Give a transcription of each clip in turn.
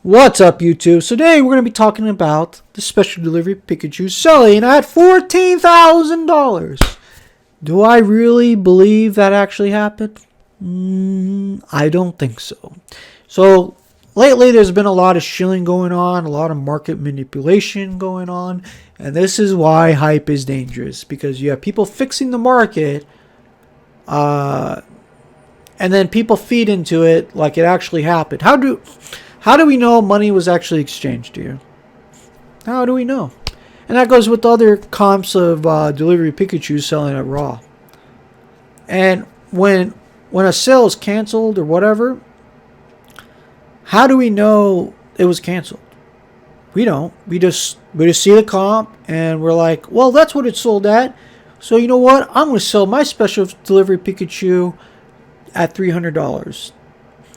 What's up, YouTube? So today we're going to be talking about the special delivery Pikachu selling at $14,000. Do I really believe that actually happened? I don't think so. So lately there's been a lot of shilling going on, a lot of market manipulation going on, and this is why hype is dangerous, because you have people fixing the market, and then people feed into it like it actually happened. How do we know money was actually exchanged here? How do we know? And that goes with other comps of delivery Pikachu selling at Raw. And when a sale is canceled or whatever, how do we know it was canceled? We don't. We just see the comp and we're like, well, that's what it sold at. So you know what? I'm going to sell my special delivery Pikachu at $300.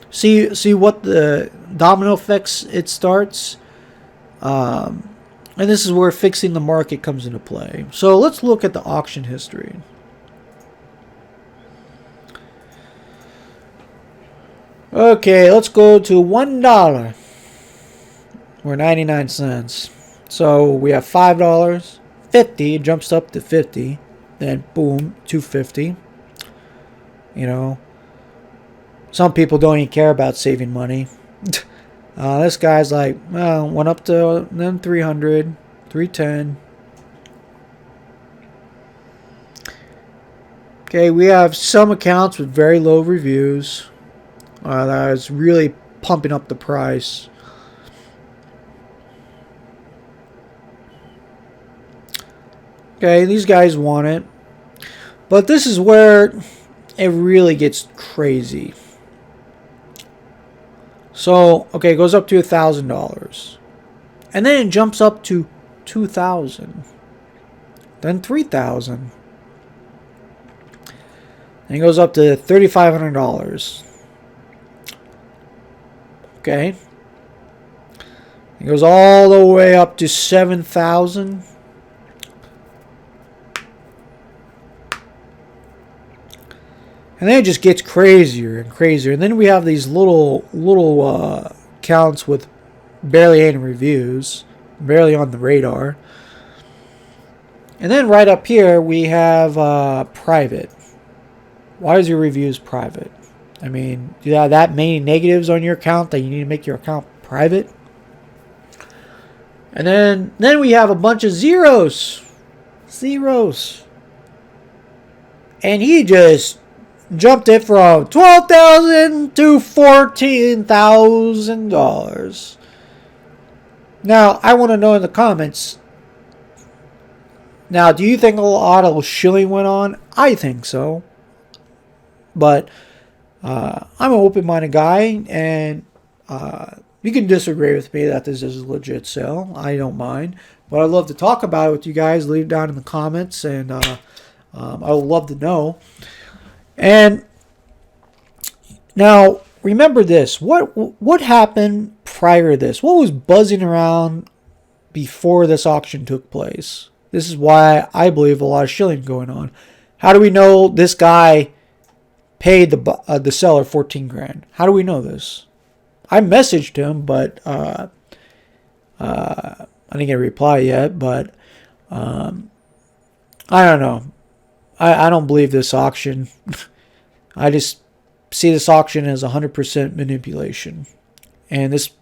See what the domino effects it starts, and this is where fixing the market comes into play. So let's look at the auction history. Okay, let's go to $1 or 99 cents. So we have $5, 50 jumps up to 50, then boom, 250. You know. Some people don't even care about saving money. This guy's like, well, went up to then 300, 310. Okay, we have some accounts with very low reviews. That is really pumping up the price. Okay, these guys want it. But this is where it really gets crazy. So, okay, it goes up to $1,000. And then it jumps up to $2,000. Then $3,000. And it goes up to $3,500. Okay. It goes all the way up to $7,000. And then it just gets crazier and crazier. And then we have these little accounts with barely any reviews, barely on the radar. And then right up here we have private. Why is your reviews private? I mean, do you have that many negatives on your account that you need to make your account private? And then we have a bunch of zeros. And he just jumped it from $12,000 to $14,000. Now, I want to know in the comments. Now, do you think a lot of shilling went on? I think so. But I'm an open-minded guy, and you can disagree with me that this is a legit sale. I don't mind. But I'd love to talk about it with you guys. Leave it down in the comments, and I would love to know. And now remember this. What happened prior to this? What was buzzing around before this auction took place? This is why I believe a lot of shilling going on. How do we know this guy paid the seller 14 grand? How do we know this? I messaged him, but I didn't get a reply yet. But I don't know. I don't believe this auction. I just see this auction as 100% manipulation. And this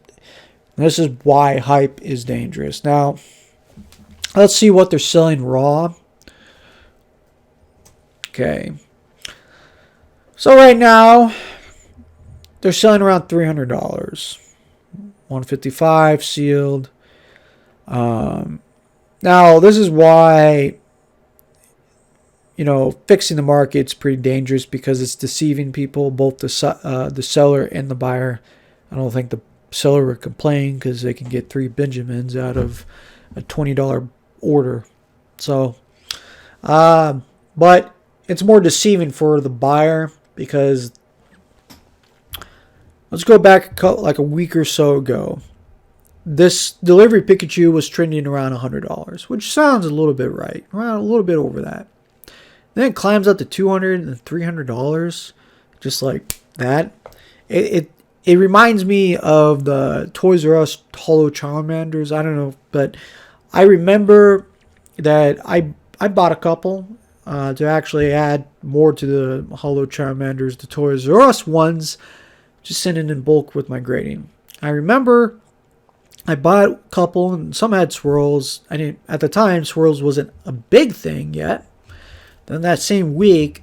is why hype is dangerous. Now, let's see what they're selling raw. Okay. So right now, they're selling around $300. 155 sealed. Now, this is why, you know, fixing the market's pretty dangerous, because it's deceiving people, both the seller and the buyer. I don't think the seller would complain because they can get 3 Benjamins out of a $20 order. So, but it's more deceiving for the buyer, because let's go back like a week or so ago. This delivery Pikachu was trending around $100, which sounds a little bit right, around a little bit over that. Then it climbs up to $200 and $300, just like that. It it reminds me of the Toys R Us Holo Charmanders. I don't know, but I remember that I bought a couple to actually add more to the Holo Charmanders, the Toys R Us ones, just send it in bulk with my grading. I remember I bought a couple, and some had swirls. I didn't at the time. Swirls wasn't a big thing yet. Then that same week,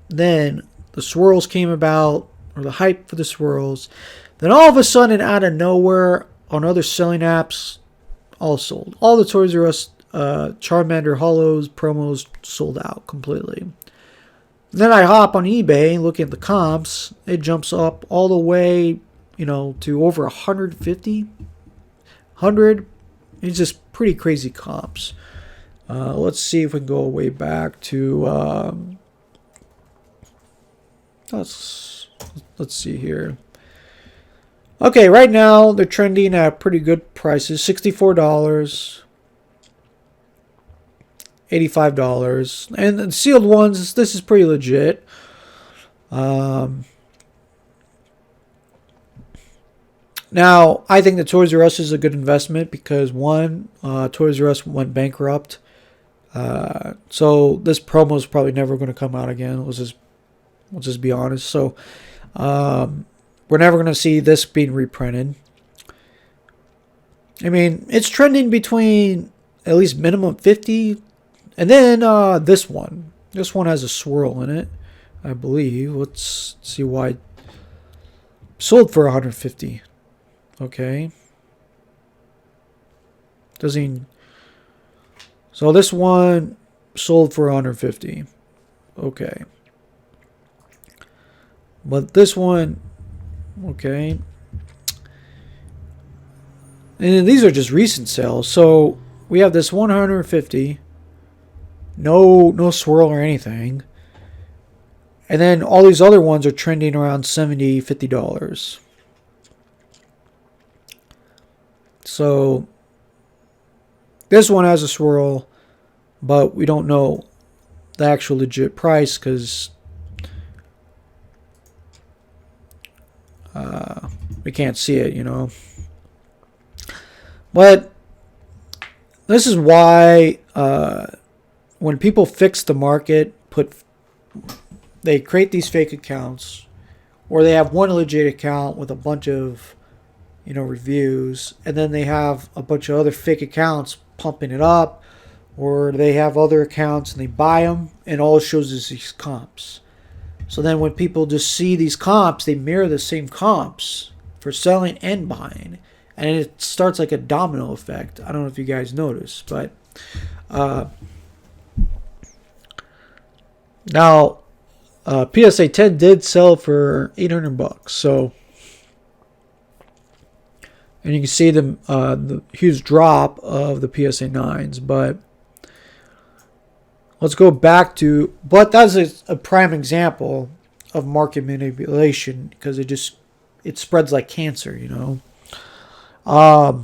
then the swirls came about, or the hype for the swirls. Then all of a sudden, out of nowhere, on other selling apps, all sold. All the Toys R Us Charmander Holos promos sold out completely. Then I hop on eBay and look at the comps. It jumps up all the way, to over 150, 100. It's just pretty crazy comps. Let's see if we can go way back to. Let's see here. Okay, right now they're trending at pretty good prices. $64, $85, and the sealed ones. This is pretty legit. Now, I think the Toys R Us is a good investment because one, Toys R Us went bankrupt, so this promo is probably never going to come out again. We'll just be honest. So, we're never going to see this being reprinted. I mean, it's trending between at least minimum 50, and then this one. This one has a swirl in it, I believe. Let's see why it sold for 150. Okay. So this one sold for 150. Okay. But this one, okay. And these are just recent sales. So we have this 150. No swirl or anything. And then all these other ones are trending around $70, $50. So this one has a swirl, but we don't know the actual legit price because we can't see it, But this is why when people fix the market, they create these fake accounts, or they have one legit account with a bunch of reviews, and then they have a bunch of other fake accounts pumping it up, or they have other accounts and they buy them, and all it shows is these comps. So then when people just see these comps, they mirror the same comps for selling and buying, and it starts like a domino effect. I don't know if you guys notice, but now PSA 10 did sell for $800, so. And you can see the huge drop of the PSA 9s. But let's go back to... But that's a prime example of market manipulation because it spreads like cancer, But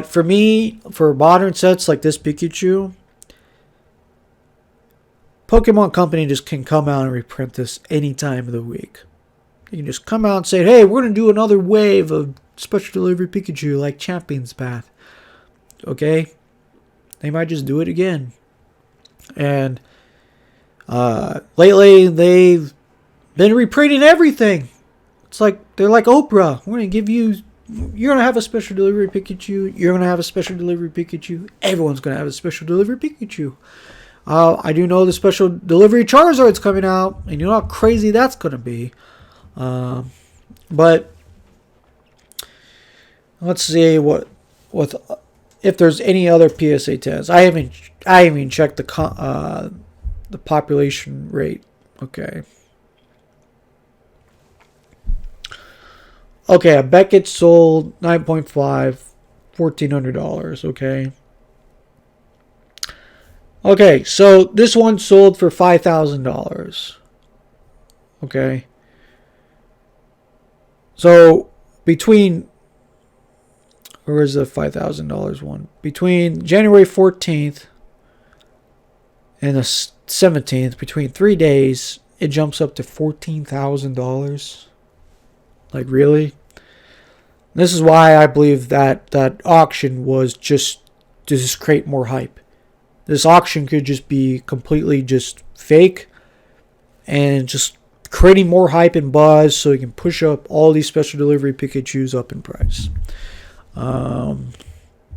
for me, for modern sets like this Pikachu, Pokemon Company just can come out and reprint this any time of the week. You can just come out and say, hey, we're going to do another wave of special delivery Pikachu like Champion's Path. Okay? They might just do it again. And lately, they've been reprinting everything. It's like, they're like Oprah. We're going to give you... You're going to have a special delivery Pikachu. You're going to have a special delivery Pikachu. Everyone's going to have a special delivery Pikachu. I do know the special delivery Charizard's coming out. And you know how crazy that's going to be. But let's see what if there's any other PSA 10s. I haven't even checked the population rate. Okay. Okay, a Beckett sold 9.5, $1,400. Okay. Okay, so this one sold for $5,000. Okay. So between, where is the $5,000 one? Between January 14th and the 17th, between 3 days, it jumps up to $14,000. Like, really? This is why I believe that that auction was just to just create more hype. This auction could just be completely just fake and just creating more hype and buzz so you can push up all these special delivery Pikachus up in price.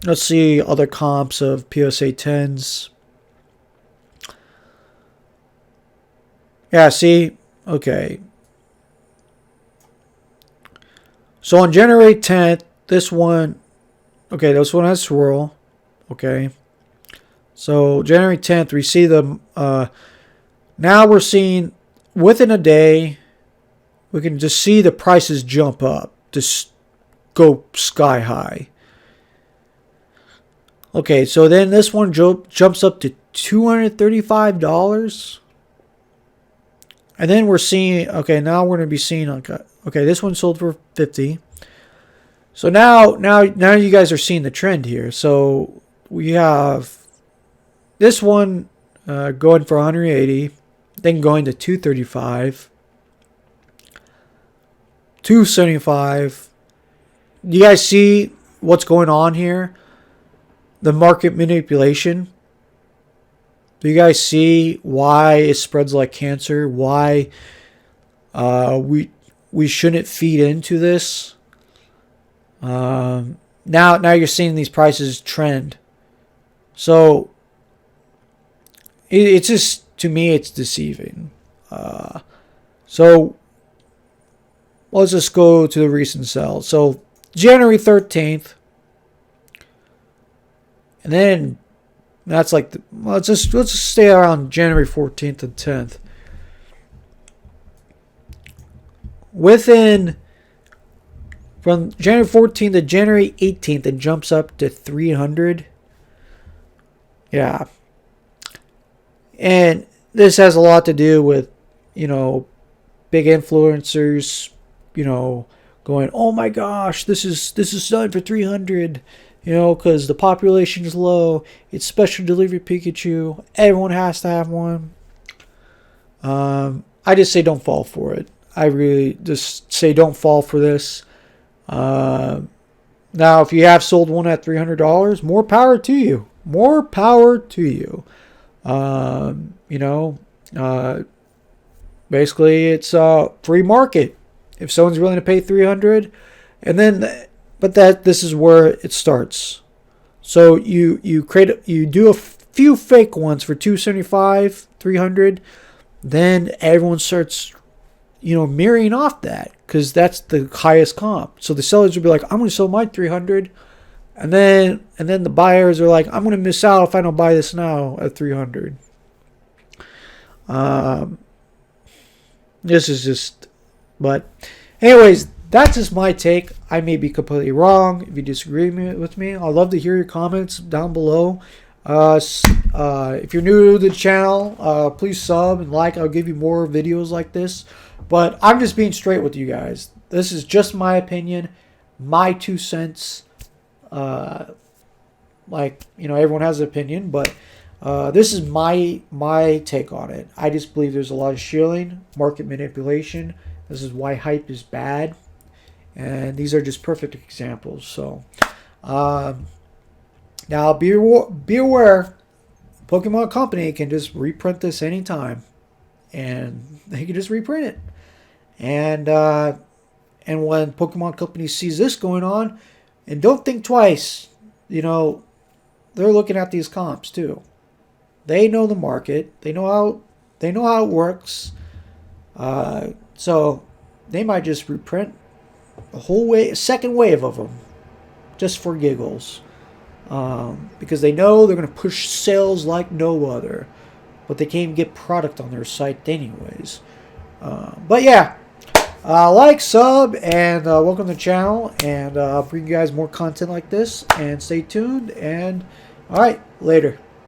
Let's see other comps of PSA 10s. Yeah, see? Okay. So on January 10th, this one, okay, this one has swirl. Okay. So January 10th, we see the, now we're seeing within a day, we can just see the prices jump up, just go sky high. Okay, so then this one jumps up to $235. And then we're seeing, okay, now we're going to be seeing, okay, this one sold for $50. So now you guys are seeing the trend here. So we have this one going for $180, then going to $235, $275. You guys see what's going on here? The market manipulation. Do you guys see why it spreads like cancer? Why we shouldn't feed into this? Now you're seeing these prices trend. So it's just, to me, it's deceiving. So let's just go to the recent sell. So January 13th, and then that's like let's just stay around January 14th and 10th. From January 14th to January 18th, it jumps up to 300. Yeah. And this has a lot to do with, big influencers, going, oh my gosh, this is selling for 300, because the population is low. It's special delivery Pikachu. Everyone has to have one. I just say don't fall for it. I really just say don't fall for this. Now, if you have sold one at $300, more power to you. More power to you. Basically, it's a free market. If someone's willing to pay $300, and then, but this is where it starts. So you do a few fake ones for $275, $300, then everyone starts, mirroring off that, because that's the highest comp. So the sellers will be like, I'm going to sell my $300, and then the buyers are like, I'm going to miss out if I don't buy this now at $300. This is just, but anyways, that's just my take. I may be completely wrong. If you disagree with me, I'd love to hear your comments down below. If you're new to the channel, please sub and like. I'll give you more videos like this. But I'm just being straight with you guys. This is just my opinion, my 2 cents. Everyone has an opinion, but this is my take on it. I just believe there's a lot of shilling, market manipulation. This is why hype is bad, and these are just perfect examples. So now be aware, Pokemon Company can just reprint this anytime, and they can just reprint it. And when Pokemon Company sees this going on, and don't think twice, they're looking at these comps too. They know the market. They know how it works. So they might just reprint a second wave of them, just for giggles, because they know they're going to push sales like no other, but they can't even get product on their site anyways. But yeah, like, sub, and welcome to the channel, and I'll bring you guys more content like this, and stay tuned, and all right, later.